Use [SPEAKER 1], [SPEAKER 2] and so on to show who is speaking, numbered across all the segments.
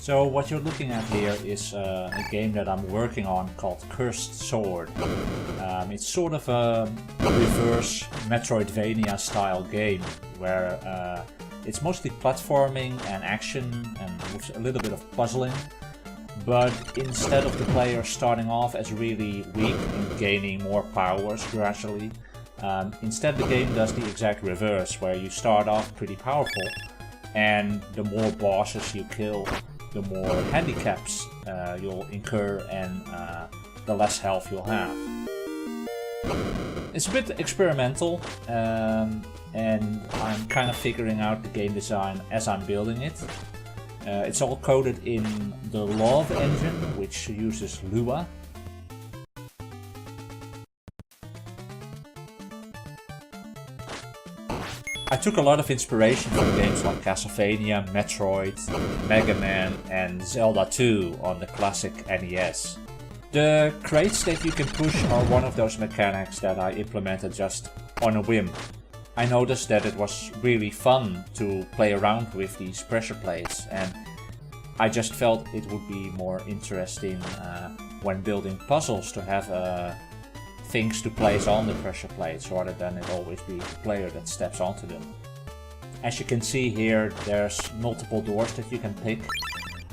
[SPEAKER 1] So what you're looking at here is a game that I'm working on called Cursed Sword. It's sort of a reverse Metroidvania style game where it's mostly platforming and action and with a little bit of puzzling. But instead of the player starting off as really weak and gaining more powers gradually, instead the game does the exact reverse, where you start off pretty powerful and the more bosses you kill, the more handicaps you'll incur and the less health you'll have. It's a bit experimental and I'm kind of figuring out the game design as I'm building it. It's all coded in the Love engine, which uses Lua. I took a lot of inspiration from games like Castlevania, Metroid, Mega Man and Zelda 2 on the classic NES. The crates that you can push are one of those mechanics that I implemented just on a whim. I noticed that it was really fun to play around with these pressure plates, and I just felt it would be more interesting when building puzzles to have things to place on the pressure plates rather than it always be the player that steps onto them. As you can see here, there's multiple doors that you can pick.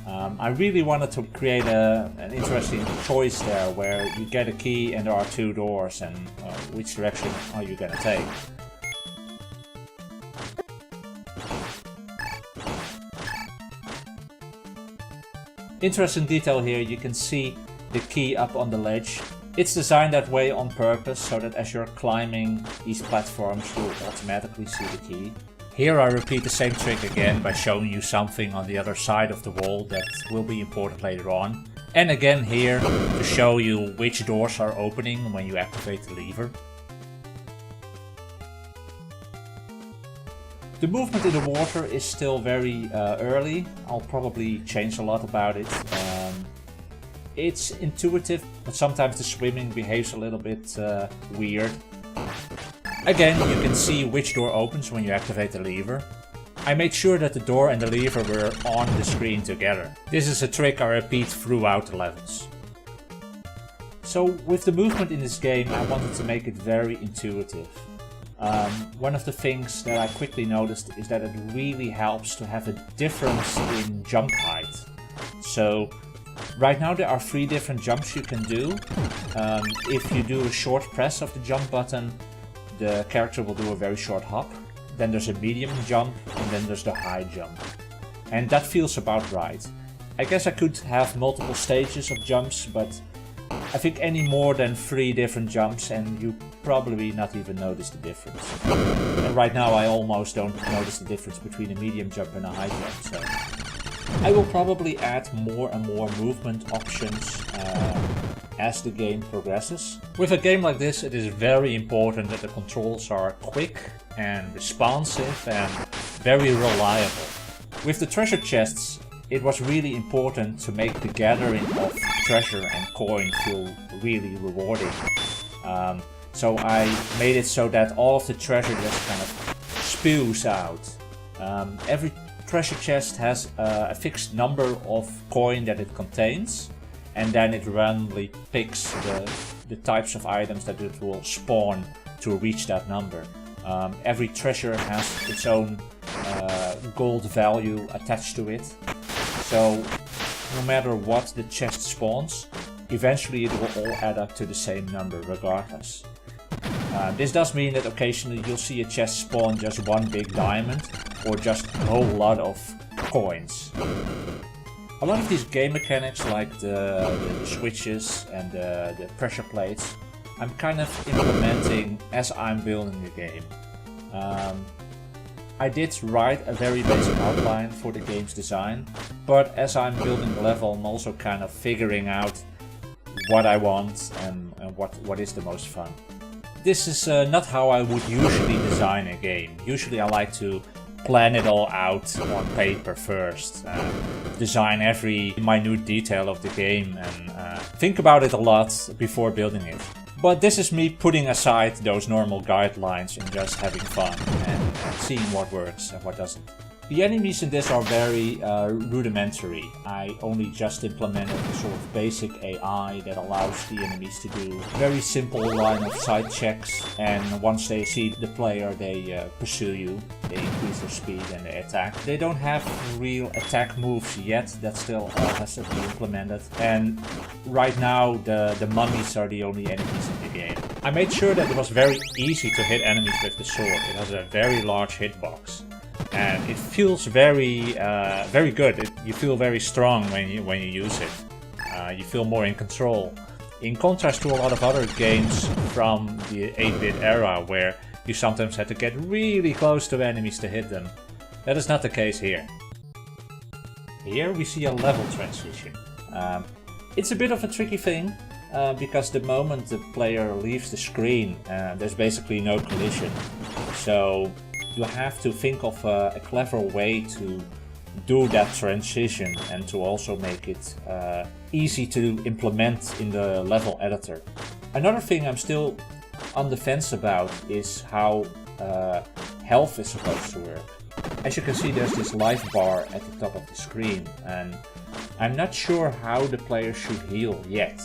[SPEAKER 1] I really wanted to create an interesting choice there where you get a key and there are two doors, and which direction are you gonna take? Interesting detail here, you can see the key up on the ledge. It's designed that way on purpose, so that as you're climbing these platforms, you'll automatically see the key. Here I repeat the same trick again by showing you something on the other side of the wall that will be important later on. And again here to show you which doors are opening when you activate the lever. The movement in the water is still very early. I'll probably change a lot about it. It's intuitive, but sometimes the swimming behaves a little bit weird. Again, you can see which door opens when you activate the lever. I made sure that the door and the lever were on the screen together. This is a trick I repeat throughout the levels. So with the movement in this game, I wanted to make it very intuitive. One of the things that I quickly noticed is that it really helps to have a difference in jump height. So right now there are 3 different jumps you can do. If you do a short press of the jump button, the character will do a very short hop. Then there's a medium jump and then there's the high jump. And that feels about right. I guess I could have multiple stages of jumps, but I think any more than 3 different jumps and you probably not even notice the difference. And right now I almost don't notice the difference between a medium jump and a high jump. So I will probably add more and more movement options as the game progresses. With a game like this, it is very important that the controls are quick and responsive and very reliable. With the treasure chests, it was really important to make the gathering of treasure and coin feel really rewarding. So I made it so that all of the treasure just kind of spews out. Every treasure chest has a fixed number of coin that it contains, and then it randomly picks the types of items that it will spawn to reach that number. Every treasure has its own gold value attached to it. So no matter what the chest spawns, eventually it will all add up to the same number regardless. This does mean that occasionally you'll see a chest spawn just one big diamond or just a whole lot of coins. A lot of these game mechanics like the switches and the pressure plates, I'm kind of implementing as I'm building the game. I did write a very basic outline for the game's design, but as I'm building the level I'm also kind of figuring out what I want and what is the most fun. This is not how I would usually design a game. Usually I like to plan it all out on paper first, design every minute detail of the game and think about it a lot before building it. But this is me putting aside those normal guidelines and just having fun and seeing what works and what doesn't. The enemies in this are very rudimentary. I only just implemented a sort of basic AI that allows the enemies to do very simple line of sight checks, and once they see the player they pursue you, they increase their speed and they attack. They don't have real attack moves yet, that still has to be implemented, and right now the mummies are the only enemies in the game. I made sure that it was very easy to hit enemies with the sword. It has a very large hitbox. And it feels very good. You feel very strong when you use it. You feel more in control. In contrast to a lot of other games from the 8-bit era, where you sometimes had to get really close to enemies to hit them. That is not the case here. Here we see a level transition. It's a bit of a tricky thing, because the moment the player leaves the screen, there's basically no collision. So you have to think of a clever way to do that transition and to also make it easy to implement in the level editor. Another thing I'm still on the fence about is how health is supposed to work. As you can see, there's this life bar at the top of the screen, and I'm not sure how the player should heal yet.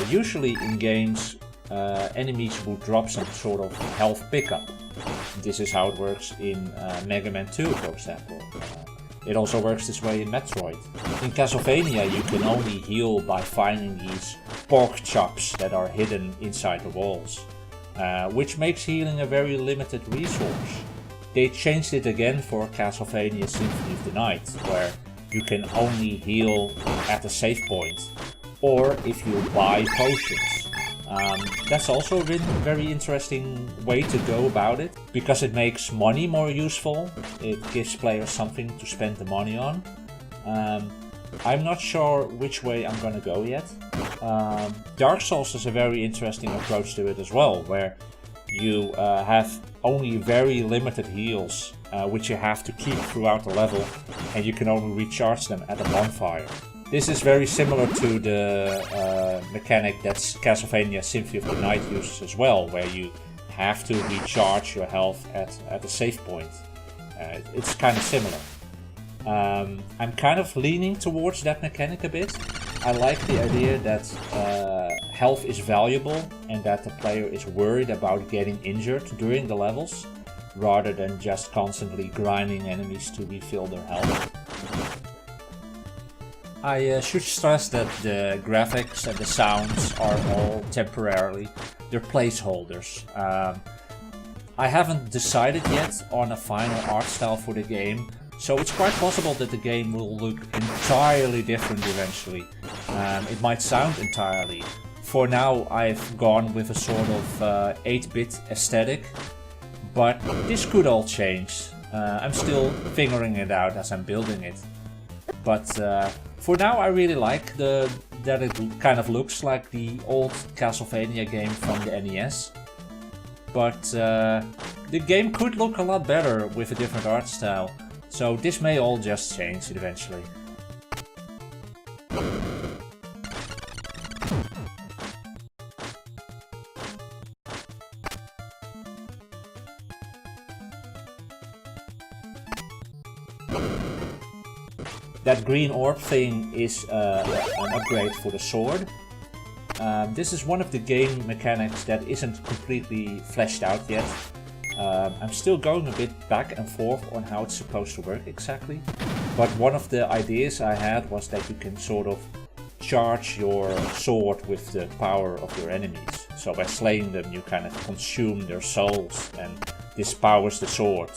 [SPEAKER 1] Usually in games, enemies will drop some sort of health pickup. This is how it works in Mega Man 2, for example. It also works this way in Metroid. In Castlevania you can only heal by finding these pork chops that are hidden inside the walls, which makes healing a very limited resource. They changed it again for Castlevania Symphony of the Night, where you can only heal at a save point, or if you buy potions. That's also a very interesting way to go about it, because it makes money more useful. It gives players something to spend the money on. I'm not sure which way I'm gonna go yet. Dark Souls is a very interesting approach to it as well, where you have only very limited heals, which you have to keep throughout the level, and you can only recharge them at a bonfire. This is very similar to the mechanic that Castlevania Symphony of the Night uses as well, where you have to recharge your health at a save point. It's kind of similar. I'm kind of leaning towards that mechanic a bit. I like the idea that health is valuable and that the player is worried about getting injured during the levels, rather than just constantly grinding enemies to refill their health. I should stress that the graphics and the sounds are all temporarily. They're placeholders. I haven't decided yet on a final art style for the game, so it's quite possible that the game will look entirely different eventually. It might sound entirely. For now I've gone with a sort of 8-bit aesthetic, but this could all change. I'm still figuring it out as I'm building it. But for now I really like that it kind of looks like the old Castlevania game from the NES. But the game could look a lot better with a different art style, so this may all just change eventually. That green orb thing is an upgrade for the sword. This is one of the game mechanics that isn't completely fleshed out yet. I'm still going a bit back and forth on how it's supposed to work exactly. But one of the ideas I had was that you can sort of charge your sword with the power of your enemies. So by slaying them you kind of consume their souls, and this powers the sword.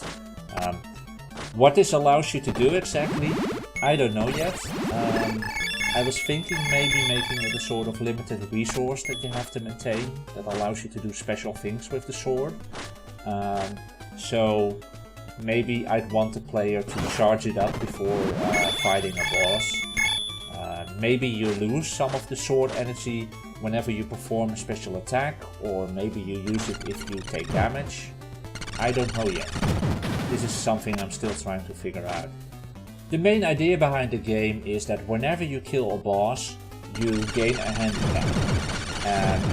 [SPEAKER 1] What this allows you to do exactly, I don't know yet. I was thinking maybe making it a sort of limited resource that you have to maintain that allows you to do special things with the sword. So maybe I'd want the player to charge it up before fighting a boss. Maybe you lose some of the sword energy whenever you perform a special attack, or maybe you use it if you take damage. I don't know yet. This is something I'm still trying to figure out. The main idea behind the game is that whenever you kill a boss, you gain a handicap.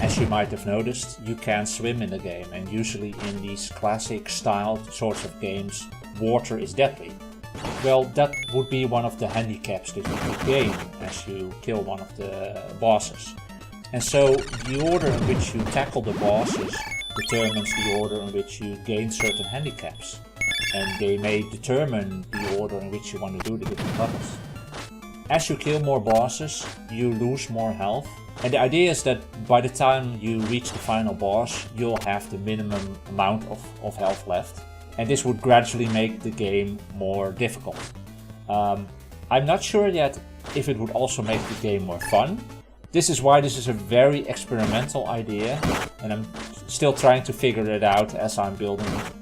[SPEAKER 1] As you might have noticed, you can't swim in the game, and usually in these classic styled sorts of games, water is deadly. Well, that would be one of the handicaps that you could gain as you kill one of the bosses. And so the order in which you tackle the bosses determines the order in which you gain certain handicaps. And they may determine the order in which you want to do the different levels. As you kill more bosses, you lose more health. And the idea is that by the time you reach the final boss, you'll have the minimum amount of health left. And this would gradually make the game more difficult. I'm not sure yet if it would also make the game more fun. This is why this is a very experimental idea, and I'm still trying to figure it out as I'm building it.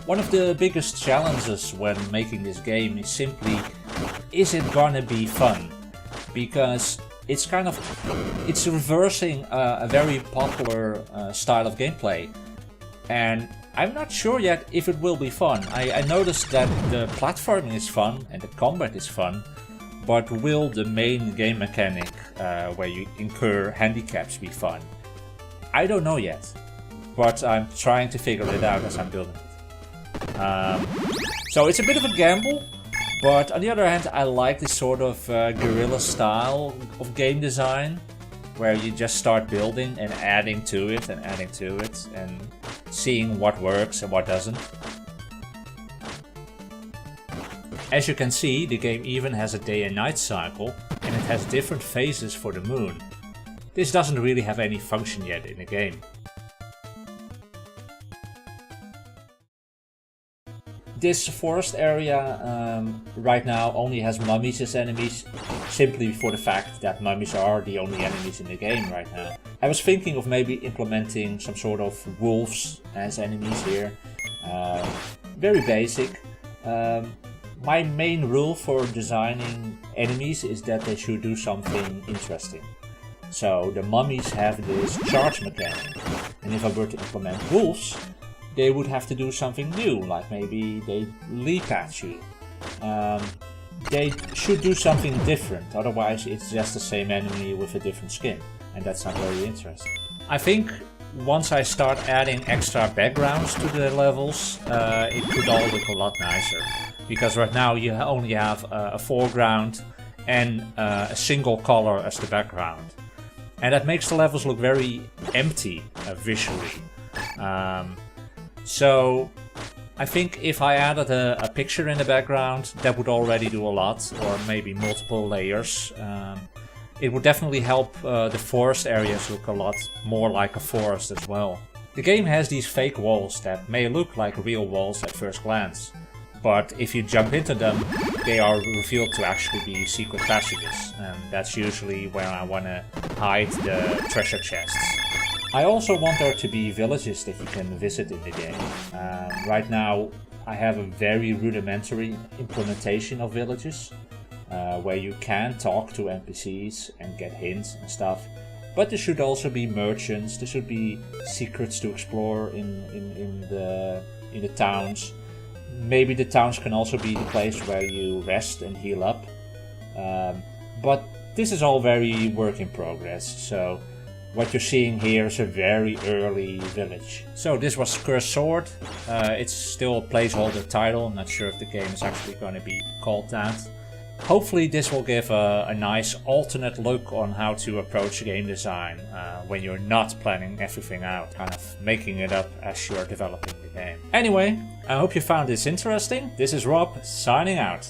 [SPEAKER 1] One of the biggest challenges when making this game is simply, is it gonna be fun? Because it's reversing a very popular style of gameplay, and I'm not sure yet if it will be fun. I noticed that the platforming is fun and the combat is fun, but will the main game mechanic where you incur handicaps be fun? I don't know yet, but I'm trying to figure it out as I'm building it. So it's a bit of a gamble, but on the other hand I like this sort of guerrilla style of game design, where you just start building and adding to it and seeing what works and what doesn't. As you can see, the game even has a day and night cycle, and it has different phases for the moon. This doesn't really have any function yet in the game. This forest area right now only has mummies as enemies, simply for the fact that mummies are the only enemies in the game right now. I was thinking of maybe implementing some sort of wolves as enemies here. Very basic. My main rule for designing enemies is that they should do something interesting. So the mummies have this charge mechanic, and if I were to implement wolves, they would have to do something new, like maybe they leap at you. They should do something different, otherwise it's just the same enemy with a different skin, and that's not very interesting. I think once I start adding extra backgrounds to the levels, it could all look a lot nicer. Because right now you only have a foreground and a single color as the background. And that makes the levels look very empty visually. So I think if I added a picture in the background, that would already do a lot, or maybe multiple layers. It would definitely help the forest areas look a lot more like a forest as well. The game has these fake walls that may look like real walls at first glance. But if you jump into them, they are revealed to actually be secret passages, and that's usually where I want to hide the treasure chests. I also want there to be villages that you can visit in the game. Right now I have a very rudimentary implementation of villages, where you can talk to NPCs and get hints and stuff. But there should also be merchants, there should be secrets to explore in the towns. Maybe the towns can also be the place where you rest and heal up. But this is all very work in progress, so what you're seeing here is a very early village. So this was Cursed Sword. It's still a placeholder title, I'm not sure if the game is actually going to be called that. Hopefully this will give a nice alternate look on how to approach game design when you're not planning everything out, kind of making it up as you're developing the game. Anyway, I hope you found this interesting. This is Rob, signing out.